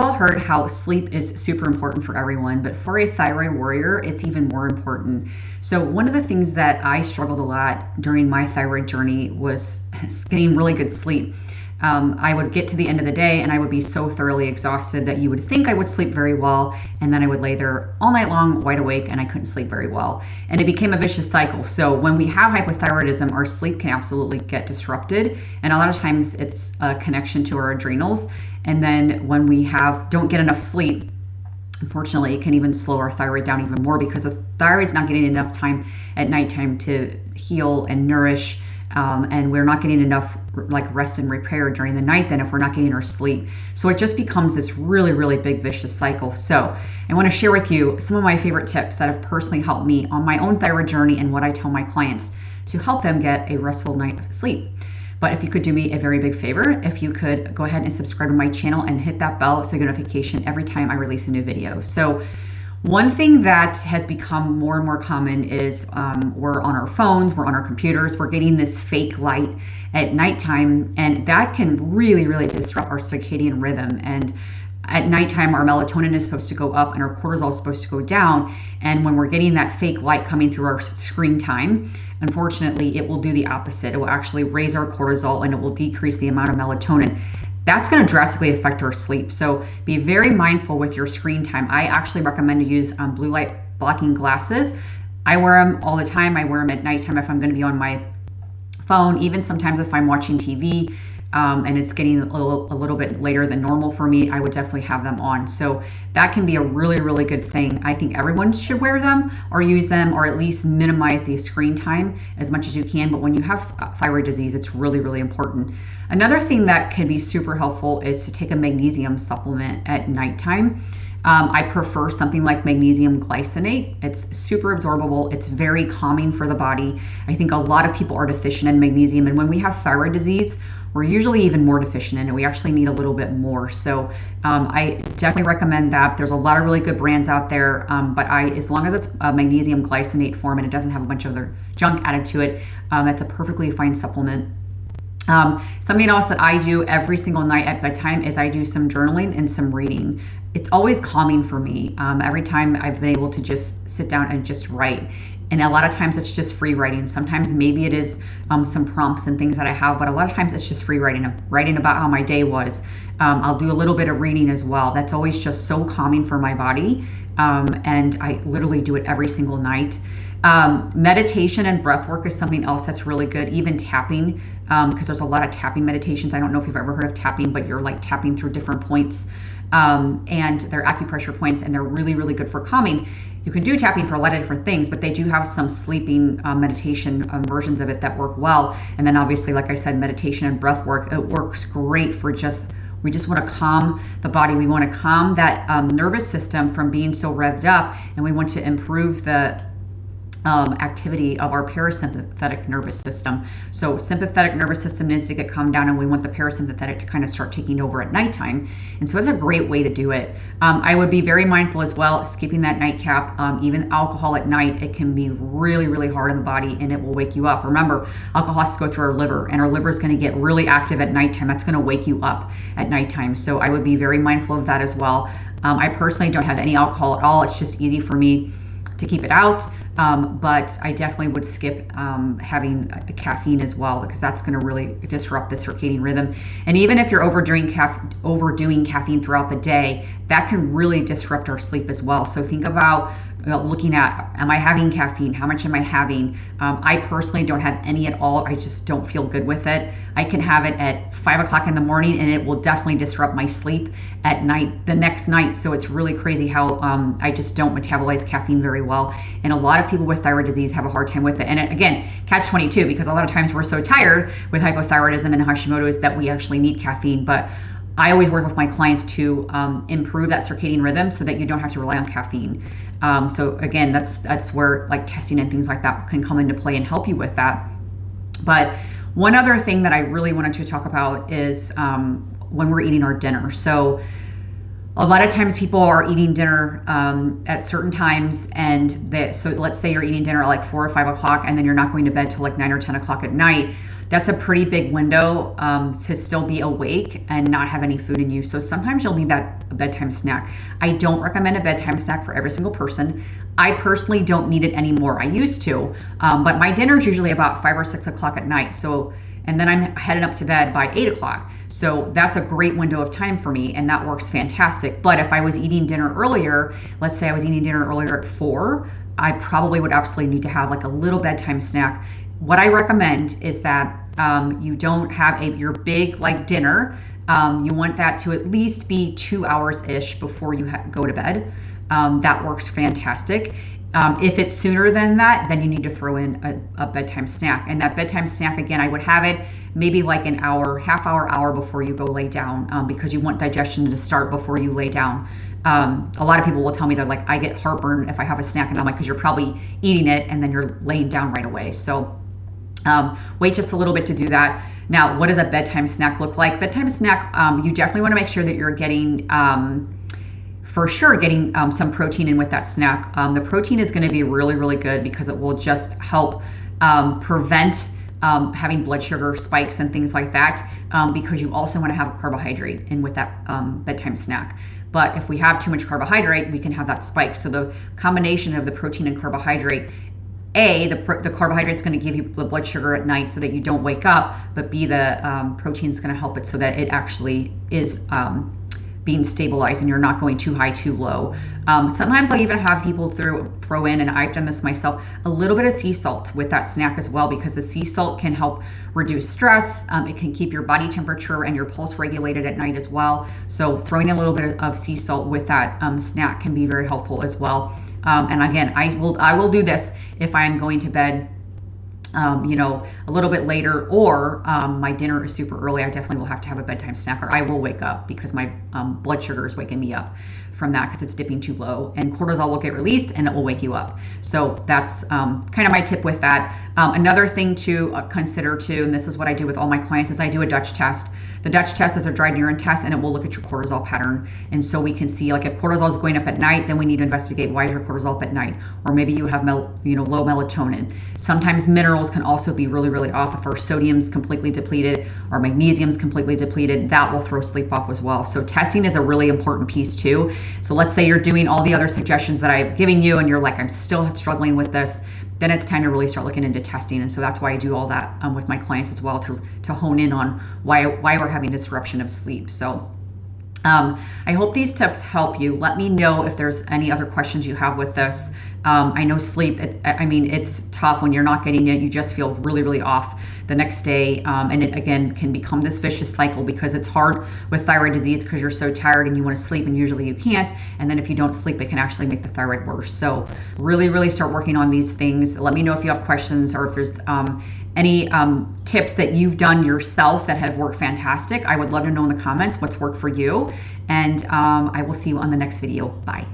all heard how sleep is super important for everyone, but for a thyroid warrior, it's even more important. So one of the things that I struggled a lot during my thyroid journey was getting really good sleep. I would get to the end of the day and I would be so thoroughly exhausted that you would think I would sleep very well, and then I would lay there all night long wide awake and I couldn't sleep very well. And it became a vicious cycle. So when we have hypothyroidism, our sleep can absolutely get disrupted, and a lot of times it's a connection to our adrenals. And then when we don't get enough sleep, unfortunately, it can even slow our thyroid down even more, because the thyroid's not getting enough time at nighttime to heal and nourish. And we're not getting enough rest and repair during the night then if we're not getting our sleep. So it just becomes this really, really big vicious cycle. So I want to share with you some of my favorite tips that have personally helped me on my own thyroid journey and what I tell my clients to help them get a restful night of sleep. But if you could do me a very big favor, if you could go ahead and subscribe to my channel and hit that bell so you get a notification every time I release a new video. So one thing that has become more and more common is we're on our phones, we're on our computers, we're getting this fake light at nighttime, and that can really, really disrupt our circadian rhythm. And at nighttime, our melatonin is supposed to go up and our cortisol is supposed to go down. And when we're getting that fake light coming through our screen time, unfortunately, it will do the opposite. It will actually raise our cortisol and it will decrease the amount of melatonin. That's going to drastically affect our sleep. So be very mindful with your screen time. I actually recommend to use blue light blocking glasses. I wear them all the time. I wear them at nighttime if I'm going to be on my phone, even sometimes if I'm watching TV and it's getting a little bit later than normal for me, I would definitely have them on. So that can be a really, really good thing. I think everyone should wear them or use them, or at least minimize the screen time as much as you can. But when you have thyroid disease, it's really, really important. Another thing that can be super helpful is to take a magnesium supplement at nighttime. I prefer something like magnesium glycinate. It's super absorbable. It's very calming for the body. I think a lot of people are deficient in magnesium, and when we have thyroid disease, we're usually even more deficient in it. We actually need a little bit more. So I definitely recommend that. There's a lot of really good brands out there, but as long as it's a magnesium glycinate form and it doesn't have a bunch of other junk added to it, that's a perfectly fine supplement. Something else that I do every single night at bedtime is I do some journaling and some reading. It's always calming for me. Every time I've been able to just sit down and just write. And a lot of times it's just free writing. Sometimes maybe it is some prompts and things that I have, but a lot of times it's just free writing. I'm writing about how my day was. I'll do a little bit of reading as well. That's always just so calming for my body. And I literally do it every single night. Meditation and breath work is something else that's really good. Even tapping, because there's a lot of tapping meditations. I don't know if you've ever heard of tapping, but you're like tapping through different points, and they're acupressure points, and they're really, really good for calming. You can do tapping for a lot of different things, but they do have some sleeping meditation versions of it that work well. And then obviously, like I said, meditation and breath work, it works great for we just want to calm the body. We want to calm that nervous system from being so revved up, and we want to improve the activity of our parasympathetic nervous system. So sympathetic nervous system needs to get calmed down, and we want the parasympathetic to kind of start taking over at nighttime. And so it's a great way to do it. I would be very mindful as well, skipping that nightcap. Even alcohol at night, it can be really, really hard on the body, and it will wake you up. Remember, alcohol has to go through our liver, and our liver is going to get really active at nighttime. That's going to wake you up at nighttime. So I would be very mindful of that as well. I personally don't have any alcohol at all. It's just easy for me to keep it out. But I definitely would skip having caffeine as well, because that's going to really disrupt the circadian rhythm. And even if you're overdoing caffeine throughout the day, that can really disrupt our sleep as well. So think about looking at, am I having caffeine? How much am I having? I personally don't have any at all. I just don't feel good with it. I can have it at 5 o'clock in the morning, and it will definitely disrupt my sleep at night, the next night. So it's really crazy how I just don't metabolize caffeine very well. And a lot of people with thyroid disease have a hard time with it. And again, catch-22, because a lot of times we're so tired with hypothyroidism and Hashimoto's that we actually need caffeine. But I always work with my clients to improve that circadian rhythm so that you don't have to rely on caffeine. So again, that's where like testing and things like that can come into play and help you with that. But one other thing that I really wanted to talk about is when we're eating our dinner. So a lot of times people are eating dinner at certain times, and so let's say you're eating dinner at like 4 or 5 o'clock, and then you're not going to bed till like 9 or 10 o'clock at night. that's a pretty big window to still be awake and not have any food in you. So sometimes you'll need that bedtime snack. I don't recommend a bedtime snack for every single person. I personally don't need it anymore. I used to, but my dinner is usually about 5 or 6 o'clock at night. So, and then I'm headed up to bed by 8 o'clock. So that's a great window of time for me, and that works fantastic. But if I was eating dinner earlier, let's say I was eating dinner earlier at 4, I probably would absolutely need to have like a little bedtime snack. What I recommend is that you don't have your big like dinner. You want that to at least be 2 hours-ish before you go to bed. That works fantastic. If it's sooner than that, then you need to throw in a bedtime snack. And that bedtime snack, again, I would have it maybe like an hour, half hour before you go lay down, because you want digestion to start before you lay down. A lot of people will tell me they're like, I get heartburn if I have a snack, and I'm like, because you're probably eating it and then you're laying down right away. So wait just a little bit to do that. Now, what does a bedtime snack look like? Bedtime snack, you definitely want to make sure that you're getting for sure getting some protein in with that snack. The protein is going to be really, really good because it will just help prevent having blood sugar spikes and things like that, because you also want to have a carbohydrate in with that bedtime snack. But if we have too much carbohydrate, we can have that spike. So the combination of the protein and carbohydrate, the carbohydrate is going to give you the blood sugar at night so that you don't wake up, but B, the protein is going to help it so that it actually is being stabilized and you're not going too high, too low. Sometimes I'll even have people throw in, and I've done this myself, a little bit of sea salt with that snack as well, because the sea salt can help reduce stress. It can keep your body temperature and your pulse regulated at night as well. So throwing a little bit of sea salt with that snack can be very helpful as well. And again, I will do this if I'm going to bed a little bit later, or my dinner is super early. I definitely will have to have a bedtime snack, or I will wake up because my blood sugar is waking me up from that because it's dipping too low, and cortisol will get released and it will wake you up. So that's kind of my tip with that. Another thing to consider too, and this is what I do with all my clients, is I do a Dutch test. The Dutch test is a dried urine test, and it will look at your cortisol pattern. And so we can see, like, if cortisol is going up at night, then we need to investigate why is your cortisol up at night, or maybe you have low melatonin. Sometimes minerals can also be really, really off. If our sodium's completely depleted, or magnesium's completely depleted, that will throw sleep off as well. So testing is a really important piece too. So let's say you're doing all the other suggestions that I've given you, and you're like, I'm still struggling with this. Then it's time to really start looking into testing. And so that's why I do all that with my clients as well, to hone in on why we're having disruption of sleep. So I hope these tips help you. Let me know if there's any other questions you have with this. I know sleep, it's tough when you're not getting it. You just feel really, really off the next day. And it, again, can become this vicious cycle, because it's hard with thyroid disease because you're so tired and you want to sleep, and usually you can't. And then if you don't sleep, it can actually make the thyroid worse. So really, really start working on these things. Let me know if you have questions, or if there's any tips that you've done yourself that have worked fantastic. I would love to know in the comments what's worked for you. And I will see you on the next video. Bye.